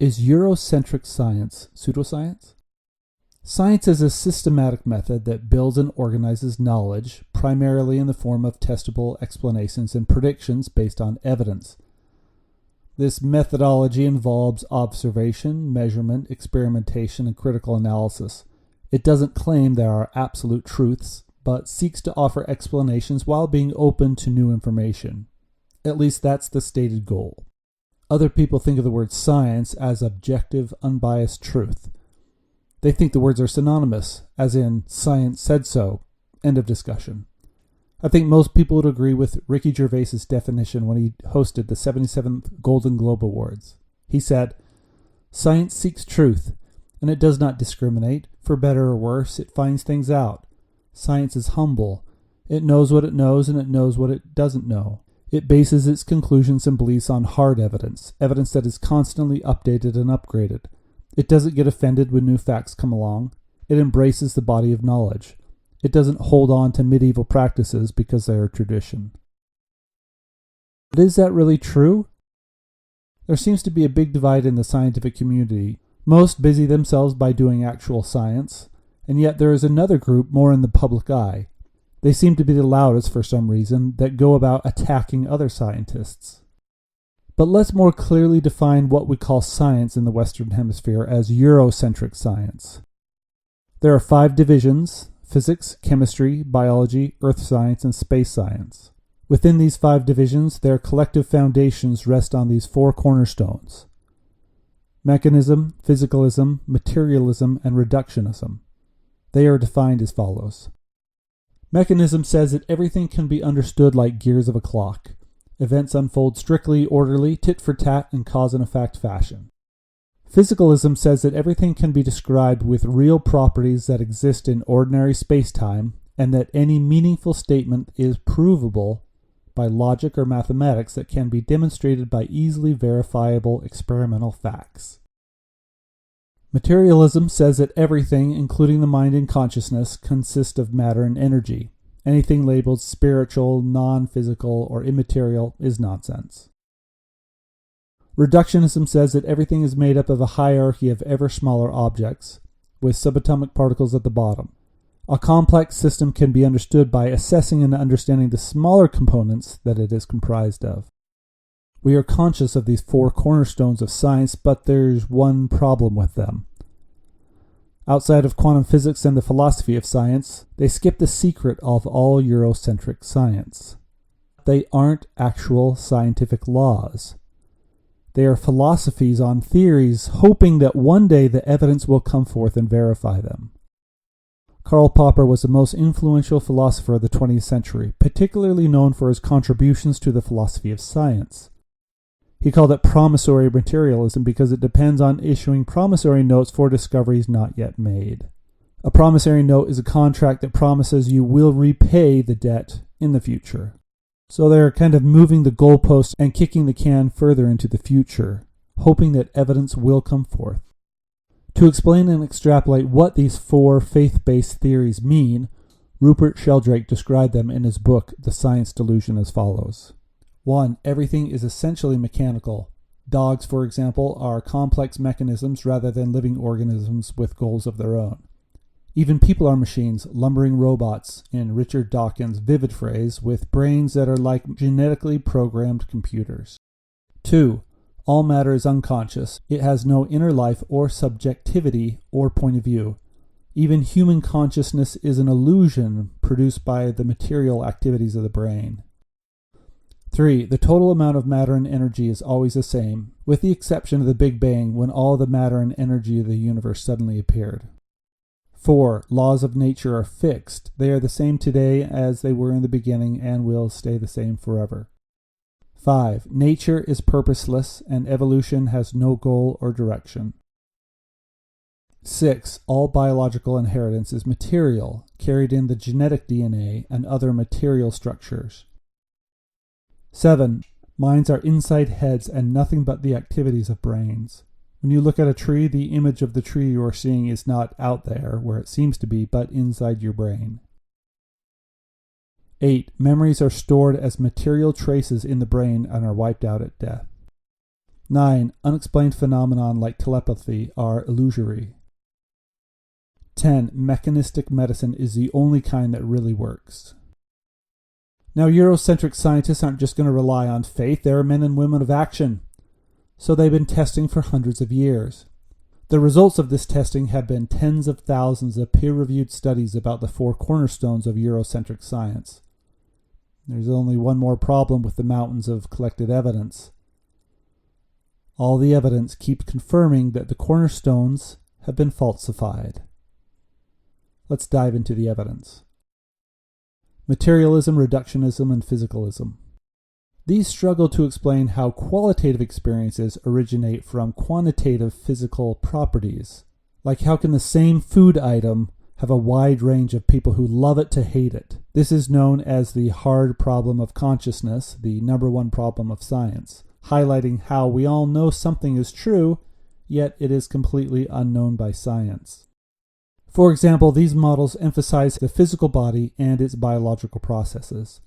Is Eurocentric science pseudoscience? Science is a systematic method that builds and organizes knowledge, primarily in the form of testable explanations and predictions based on evidence. This methodology involves observation, measurement, experimentation, and critical analysis. It doesn't claim there are absolute truths, but seeks to offer explanations while being open to new information. At least that's the stated goal. Other people think of the word science as objective, unbiased truth. They think the words are synonymous, as in science said so, end of discussion. I think most people would agree with Ricky Gervais's definition when he hosted the 77th Golden Globe Awards. He said, "Science seeks truth, and it does not discriminate. For better or worse, it finds things out. Science is humble. It knows what it knows, and it knows what it doesn't know. It bases its conclusions and beliefs on hard evidence, evidence that is constantly updated and upgraded. It doesn't get offended when new facts come along. It embraces the body of knowledge. It doesn't hold on to medieval practices because they are tradition." But is that really true? There seems to be a big divide in the scientific community. Most busy themselves by doing actual science, and yet there is another group more in the public eye. They seem to be the loudest for some reason that go about attacking other scientists. But let's more clearly define what we call science in the Western Hemisphere as Eurocentric science. There are 5 divisions: physics, chemistry, biology, earth science, and space science. Within these 5 divisions, their collective foundations rest on these 4 cornerstones: mechanism, physicalism, materialism, and reductionism. They are defined as follows. Mechanism says that everything can be understood like gears of a clock. Events unfold strictly, orderly, tit-for-tat, in cause and effect fashion. Physicalism says that everything can be described with real properties that exist in ordinary space-time, and that any meaningful statement is provable by logic or mathematics that can be demonstrated by easily verifiable experimental facts. Materialism says that everything, including the mind and consciousness, consists of matter and energy. Anything labeled spiritual, non-physical, or immaterial is nonsense. Reductionism says that everything is made up of a hierarchy of ever smaller objects, with subatomic particles at the bottom. A complex system can be understood by assessing and understanding the smaller components that it is comprised of. We are conscious of these 4 cornerstones of science, but there's one problem with them. Outside of quantum physics and the philosophy of science, they skip the secret of all Eurocentric science. They aren't actual scientific laws. They are philosophies on theories, hoping that one day the evidence will come forth and verify them. Karl Popper was the most influential philosopher of the 20th century, particularly known for his contributions to the philosophy of science. He called it promissory materialism because it depends on issuing promissory notes for discoveries not yet made. A promissory note is a contract that promises you will repay the debt in the future. So they're kind of moving the goalposts and kicking the can further into the future, hoping that evidence will come forth. To explain and extrapolate what these 4 faith-based theories mean, Rupert Sheldrake described them in his book, The Science Delusion, as follows. 1. Everything is essentially mechanical. Dogs, for example, are complex mechanisms rather than living organisms with goals of their own. Even people are machines, lumbering robots, in Richard Dawkins' vivid phrase, with brains that are like genetically programmed computers. 2. All matter is unconscious. It has no inner life or subjectivity or point of view. Even human consciousness is an illusion produced by the material activities of the brain. 3. The total amount of matter and energy is always the same, with the exception of the Big Bang, when all the matter and energy of the universe suddenly appeared. 4. Laws of nature are fixed. They are the same today as they were in the beginning and will stay the same forever. 5. Nature is purposeless and evolution has no goal or direction. 6. All biological inheritance is material, carried in the genetic DNA and other material structures. 7. Minds are inside heads and nothing but the activities of brains. When you look at a tree, the image of the tree you are seeing is not out there, where it seems to be, but inside your brain. 8. Memories are stored as material traces in the brain and are wiped out at death. 9. Unexplained phenomenon like telepathy are illusory. 10. Mechanistic medicine is the only kind that really works. Now, Eurocentric scientists aren't just going to rely on faith. They are men and women of action. So they've been testing for hundreds of years. The results of this testing have been tens of thousands of peer-reviewed studies about the 4 cornerstones of Eurocentric science. There's only one more problem with the mountains of collected evidence. All the evidence keeps confirming that the cornerstones have been falsified. Let's dive into the evidence. Materialism, reductionism, and physicalism. These struggle to explain how qualitative experiences originate from quantitative physical properties. Like, how can the same food item have a wide range of people who love it to hate it? This is known as the hard problem of consciousness, the number one problem of science, highlighting how we all know something is true, yet it is completely unknown by science. For example, these models emphasize the physical body and its biological processes.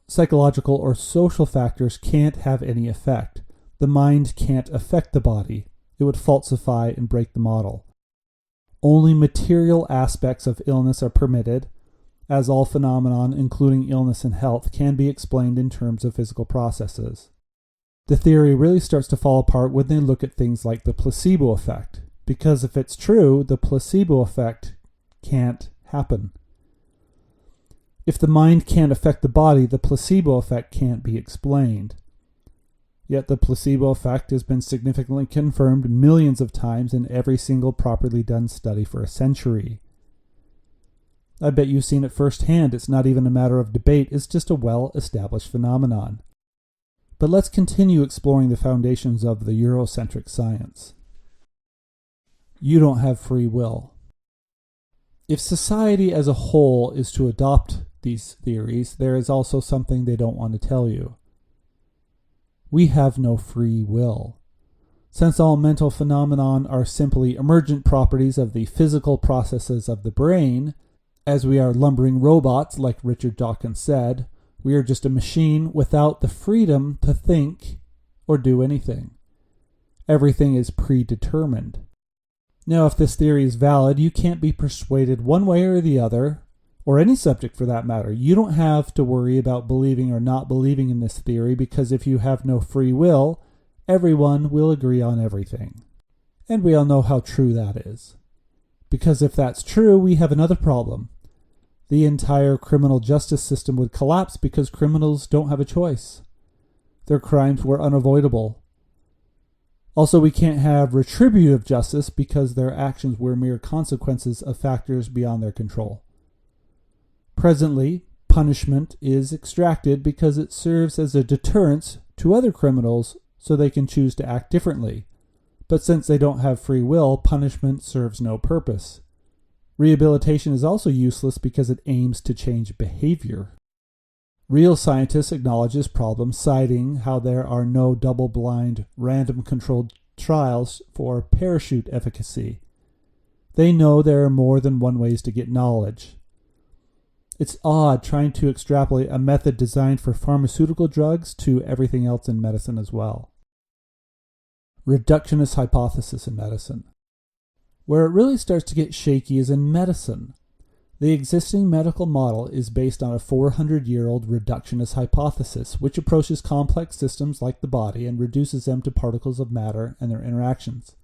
Psychological or social factors can't have any effect. The mind can't affect the body. It would falsify and break the model. Only material aspects of illness are permitted, as all phenomenon, including illness and health, can be explained in terms of physical processes. The theory really starts to fall apart when they look at things like the placebo effect, because if it's true, the placebo effect can't happen. If the mind can't affect the body, the placebo effect can't be explained. Yet the placebo effect has been significantly confirmed millions of times in every single properly done study for a century. I bet you've seen it firsthand. It's not even a matter of debate, it's just a well-established phenomenon. But let's continue exploring the foundations of the Eurocentric science. You don't have free will. If society as a whole is to adopt these theories, there is also something they don't want to tell you. We have no free will. Since all mental phenomena are simply emergent properties of the physical processes of the brain, as we are lumbering robots, like Richard Dawkins said, we are just a machine without the freedom to think or do anything. Everything is predetermined. Now, if this theory is valid, you can't be persuaded one way or the other, or any subject for that matter. You don't have to worry about believing or not believing in this theory, because if you have no free will, everyone will agree on everything. And we all know how true that is. Because if that's true, we have another problem. The entire criminal justice system would collapse because criminals don't have a choice. Their crimes were unavoidable. Also, we can't have retributive justice because their actions were mere consequences of factors beyond their control. Presently, punishment is extracted because it serves as a deterrence to other criminals so they can choose to act differently. But since they don't have free will, punishment serves no purpose. Rehabilitation is also useless because it aims to change behavior. Real scientists acknowledge this problem, citing how there are no double-blind, random-controlled trials for parachute efficacy. They know there are more than one ways to get knowledge. It's odd trying to extrapolate a method designed for pharmaceutical drugs to everything else in medicine as well. Reductionist hypothesis in medicine. Where it really starts to get shaky is in medicine. The existing medical model is based on a 400-year-old reductionist hypothesis, which approaches complex systems like the body and reduces them to particles of matter and their interactions.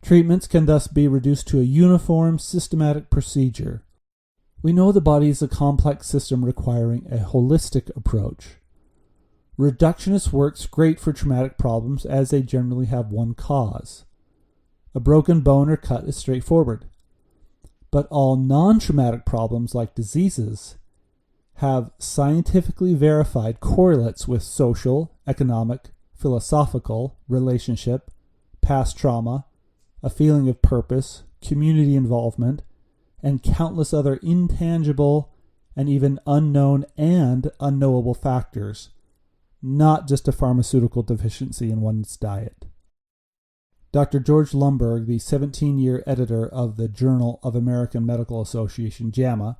Treatments can thus be reduced to a uniform, systematic procedure. We know the body is a complex system requiring a holistic approach. Reductionist works great for traumatic problems as they generally have one cause. A broken bone or cut is straightforward. But all non-traumatic problems like diseases have scientifically verified correlates with social, economic, philosophical, relationship, past trauma, a feeling of purpose, community involvement, and countless other intangible and even unknown and unknowable factors, not just a pharmaceutical deficiency in one's diet. Dr. George Lomborg, the 17-year editor of the Journal of American Medical Association, JAMA,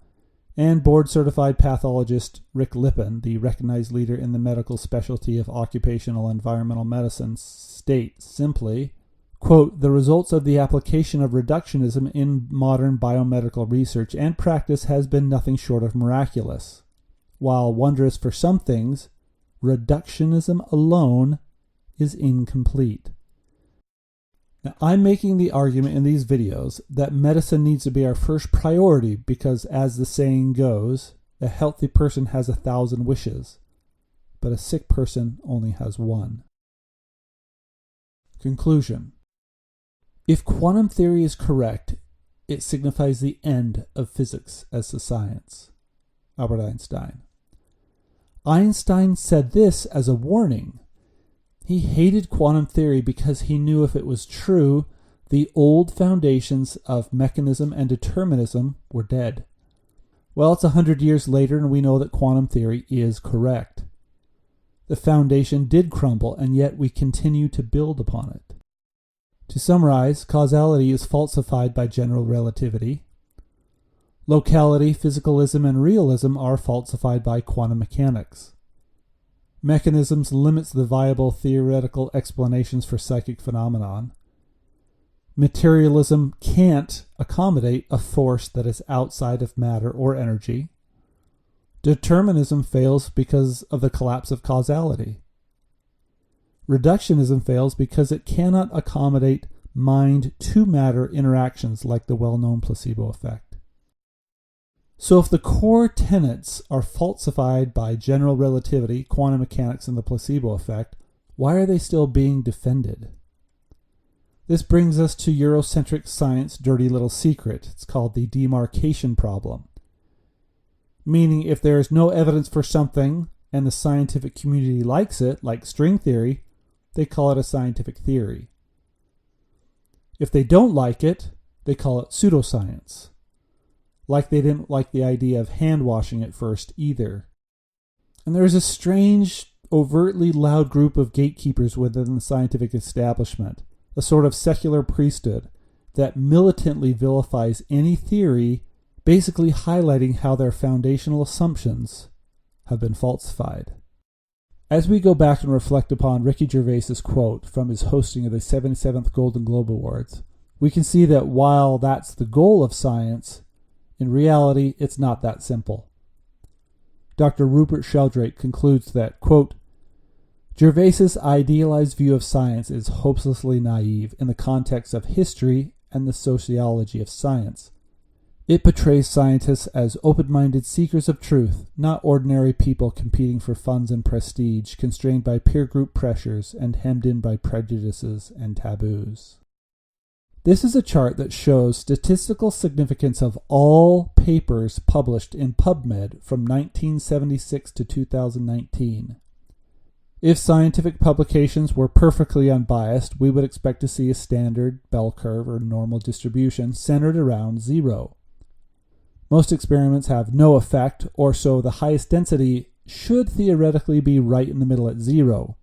And board-certified pathologist Rick Lippin, the recognized leader in the medical specialty of occupational environmental medicine, states simply, quote, "The results of the application of reductionism in modern biomedical research and practice has been nothing short of miraculous. While wondrous for some things, reductionism alone is incomplete." Now, I'm making the argument in these videos that medicine needs to be our first priority because, as the saying goes, a healthy person has 1,000 wishes, but a sick person only has one. Conclusion. If quantum theory is correct, it signifies the end of physics as a science. Albert Einstein. Einstein said this as a warning. He hated quantum theory because he knew if it was true, the old foundations of mechanism and determinism were dead. Well, it's 100 years later and we know that quantum theory is correct. The foundation did crumble and yet we continue to build upon it. To summarize, causality is falsified by general relativity. Locality, physicalism, and realism are falsified by quantum mechanics. Mechanisms limits the viable theoretical explanations for psychic phenomenon. Materialism can't accommodate a force that is outside of matter or energy. Determinism fails because of the collapse of causality. Reductionism fails because it cannot accommodate mind-to-matter interactions like the well-known placebo effect. So if the core tenets are falsified by general relativity, quantum mechanics, and the placebo effect, why are they still being defended? This brings us to Eurocentric science's dirty little secret. It's called the demarcation problem. Meaning if there is no evidence for something and the scientific community likes it, like string theory, they call it a scientific theory. If they don't like it, they call it pseudoscience. Like they didn't like the idea of hand washing at first either. And there's a strange, overtly loud group of gatekeepers within the scientific establishment, a sort of secular priesthood that militantly vilifies any theory, basically highlighting how their foundational assumptions have been falsified. As we go back and reflect upon Ricky Gervais's quote from his hosting of the 77th Golden Globe Awards, we can see that while that's the goal of science, in reality, it's not that simple. Dr. Rupert Sheldrake concludes that, quote, "Gervais's idealized view of science is hopelessly naive in the context of history and the sociology of science. It portrays scientists as open-minded seekers of truth, not ordinary people competing for funds and prestige, constrained by peer group pressures and hemmed in by prejudices and taboos." This is a chart that shows statistical significance of all papers published in PubMed from 1976 to 2019. If scientific publications were perfectly unbiased, we would expect to see a standard bell curve or normal distribution centered around 0. Most experiments have no effect, or so the highest density should theoretically be right in the middle at 0.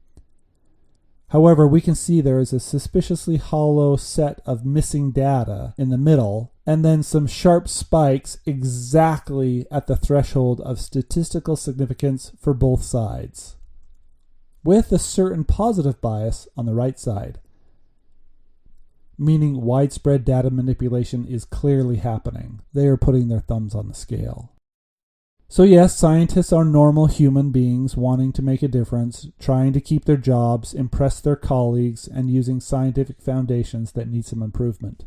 However, we can see there is a suspiciously hollow set of missing data in the middle, and then some sharp spikes exactly at the threshold of statistical significance for both sides, with a certain positive bias on the right side, meaning widespread data manipulation is clearly happening. They are putting their thumbs on the scale. So yes, scientists are normal human beings wanting to make a difference, trying to keep their jobs, impress their colleagues, and using scientific foundations that need some improvement.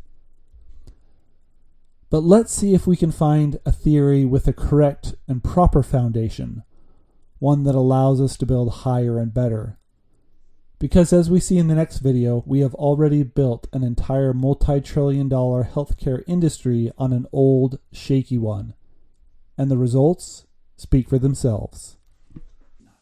But let's see if we can find a theory with a correct and proper foundation, one that allows us to build higher and better. Because as we see in the next video, we have already built an entire multi-trillion-dollar healthcare industry on an old, shaky one. And the results speak for themselves.